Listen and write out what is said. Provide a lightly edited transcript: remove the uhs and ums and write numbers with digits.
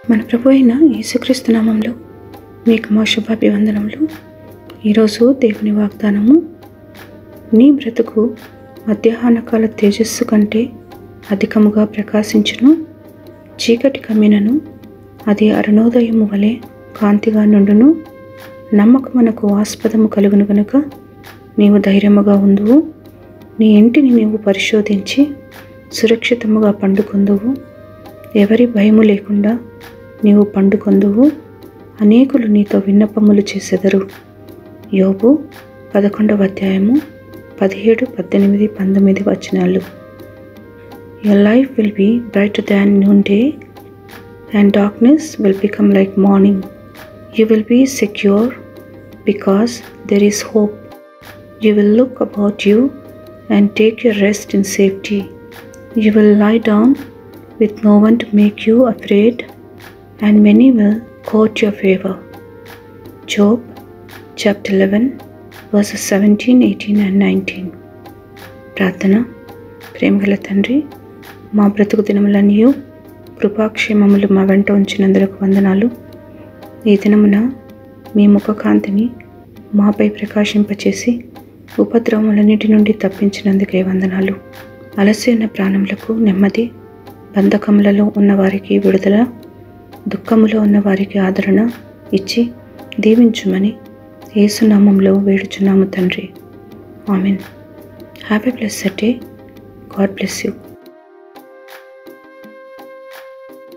మన ప్రభు అయిన యేసుక్రీస్తు నామంలో మీకు మా శుభాభివందనములు. ఈరోజు దేవుని వాగ్దానము, నీ బ్రతుకు మధ్యాహ్నకాల తేజస్సు కంటే అధికముగా ప్రకాశించును. చీకటి కమ్మినను అది అరుణోదయము వలె కాంతిగా నుండును. నమ్మకమునకు ఆస్పదము కలుగును గనుక నీవు ధైర్యముగా ఉందువు. నీ ఇంటిని నీవు పరిశోధించి సురక్షితముగా పండుకొందువు. ఎవరి భయము లేకుండా నీవు పండుకొందువు. అనేకులు నీతో విన్నపములు చేసెదరు. యోబు 11వ అధ్యాయము 17, 18, 19 వచనాలు. Your life will be brighter than noonday, and darkness will become like morning. You will be secure because there is hope. You will look about you and take your rest in safety. You will lie down with no one to make you afraid, and many will court your favor. Job chapter 11 verses 17, 18 and 19. ప్రార్థన. ప్రేమగల తండ్రి, మా బ్రతుకు దినములన్నీయు కృపాక్షేమములు మా వెంట ఉంచినందులకు వందనాలు. ఈ దినమున మీ ముఖకాంతిని మాపై ప్రకాశింపచేసి ఉపద్రవములన్నిటి నుండి తప్పించినందుకే వందనాలు. అలసిన ప్రాణములకు నెమ్మది, బంధకములలో ఉన్నవారికి విడుదల, దుఃఖములో ఉన్నవారికి ఆదరణ ఇచ్చి దీవించుమని యేసు నామములో వేడుచున్నాము తండ్రి. Amen. Have a blessed day. God bless you.